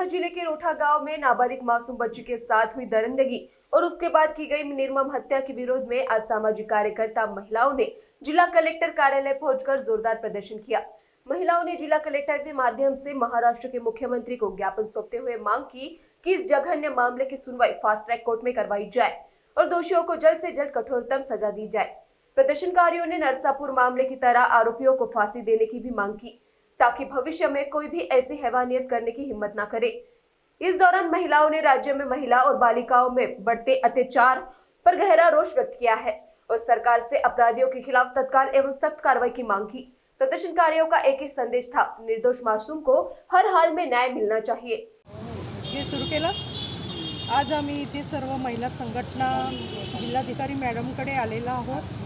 वर्धा जिले के रोठा गांव में नाबालिग मासूम बच्ची के साथ हुई दरिंदगी और उसके बाद की गई निर्मम हत्या के विरोध में आज सामाजिक कार्यकर्ता महिलाओं ने जिला कलेक्टर कार्यालय पहुंचकर जोरदार प्रदर्शन किया। महिलाओं ने जिला कलेक्टर के माध्यम से महाराष्ट्र के मुख्यमंत्री को ज्ञापन सौंपते हुए मांग की कि इस जघन्य मामले की सुनवाई फास्ट ट्रैक कोर्ट में करवाई जाए और दोषियों को जल्द से जल्द कठोरतम सजा दी जाए। प्रदर्शनकारियों ने नरसापुर मामले की तरह आरोपियों को फांसी देने की भी मांग की ताकि भविष्य में कोई भी ऐसी हैवानियत करने की हिम्मत न करे। इस दौरान महिलाओं ने राज्य में महिला और बालिकाओं में बढ़ते अत्याचार पर गहरा रोष व्यक्त किया है और सरकार से अपराधियों के खिलाफ तत्काल एवं सख्त कार्रवाई की मांग की। प्रदर्शनकारियों का एक ही संदेश था, निर्दोष मासूम को हर हाल में न्याय मिलना चाहिए। हे सुरू केलं। आज आम्ही इथे सर्व महिला संघटना जिल्हाधिकारी मॅडमकडे आलेलो आहोत।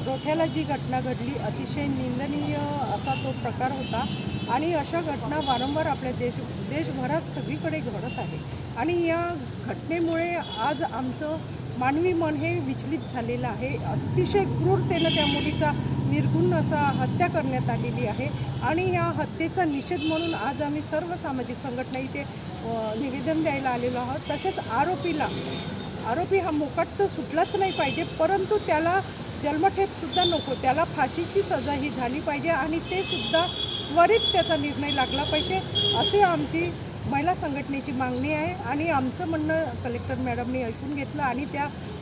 रोठ्याला जी घटना घडली अतिशय निंदनीय असा तो प्रकार होता आणि अशा घटना वारंवार आपल्या देशभरात सगळीकडे घडत आहे आणि या घटनेमुळे आज आमचं मानवी मन हे विचलित झालेलं आहे। अतिशय क्रूरतेने त्या मुलीचा निर्गुण असा हत्या करण्यात आलेली आहे आणि या हत्येचा निषेध म्हणून आज आम्ही सर्व सामाजिक संघटना इथे निवेदन द्यायला आलेलो आहोत। तसेच आरोपी हा मोकाट तर सुटलाच नाही पाहिजे, परंतु त्याला जन्मठेपसुद्धा नको, त्याला फाशीची सजा ही झाली पाहिजे आणि ते सुद्धा त्वरित त्याचा निर्णय लागला पाहिजे असे आमची महिला संघटनेची मागणी आहे आणि आमचं म्हणणं कलेक्टर मॅडमनी ऐकून घेतलं आणि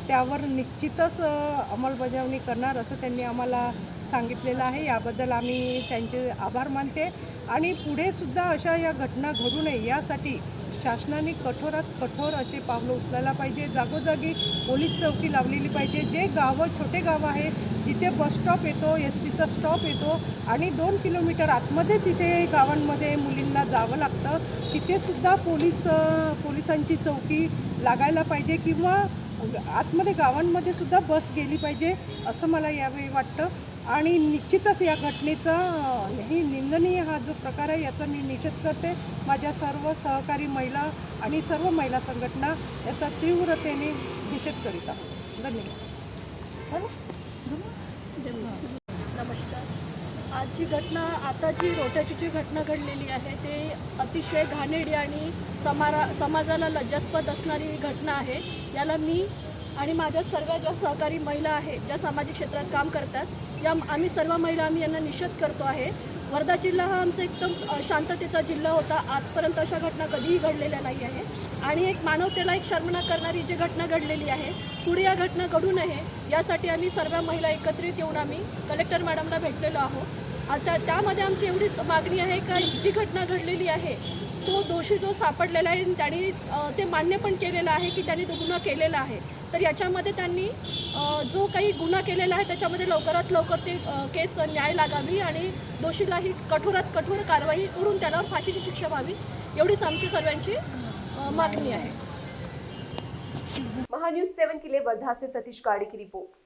त्यावर निश्चितच अंमलबजावणी करणार असं त्यांनी आम्हाला सांगितलेलं आहे। याबद्दल आम्ही त्यांचे आभार मानते आणि पुढे सुद्धा अशा या घटना घडू नये यासाठी शासनाने कठोरात कठोर असे पावलं उचलायला पाहिजे। जागोजागी पोलीस चौकी लावलेली पाहिजे। जे गावं छोटे गाव आहे जिथे बस स्टॉप येतो, एसटीचा स्टॉप येतो आणि 2 किलोमीटर आतमध्ये तिथे गावांमध्ये मुलींना जावं लागतं, तिथे सुद्धा पोलिसांची चौकी लागायला पाहिजे किंवा आतमध्ये गावांमध्ये सुद्धा बस गेली पाहिजे असं मला यावेळी वाटतं आणि निश्चितच या घटनेचा ही निंदनीय हा जो प्रकार आहे याचा मी निषेध करते। माझ्या सर्व सहकारी महिला आणि सर्व महिला संघटना याचा तीव्रतेने निषेध करीत आहोत। धन्यवाद। नमस्कार। आज जी घटना आता जी रोठ्याची जी घटना घडलेली आहे ते अतिशय घाणेरडी आणि समाजाला लज्जास्पद असणारी घटना आहे। याला मी आणि माझ्या सर्व ज्या सहकारी महिला आहेत ज्या सामाजिक क्षेत्रात काम करतात या आम्ही सर्व महिला यांना निषेध करतो आहे। वर्धा जिल्हा हा आमचा एकदम शांततेचा जिल्हा होता। आजपर्यंत अशा घटना कधीही घडलेल्या नाही आहे आणि एक मानवतेला एक शर्मनाक करणारी जी घटना घडलेली आहे पुढे या घटना घडू नये यासाठी आम्ही सर्व महिला एकत्रित येऊन आम्ही कलेक्टर मॅडमला भेटलेलो आहोत। आता त्यामध्ये आमची एवढीच मागणी आहे का जी घटना घडलेली आहे तो दोषी जो सापडलेला आहे त्यांनी ते मान्य पण केलेलं आहे की त्यांनी गुन्हा केलेला आहे, तर याच्यामध्ये त्यांनी जो काही गुन्हा केलेला आहे त्याच्यामध्ये लवकरात लवकर ते केस न्याय लागावी आणि दोषीलाही कठोरात कठोर कारवाई करून त्याला फाशीची शिक्षा व्हावी एवढीच आमची सर्वांची मागणी आहे। महान्यूज 7 के लिए वर्धा से सतीश काड़ी की रिपोर्ट।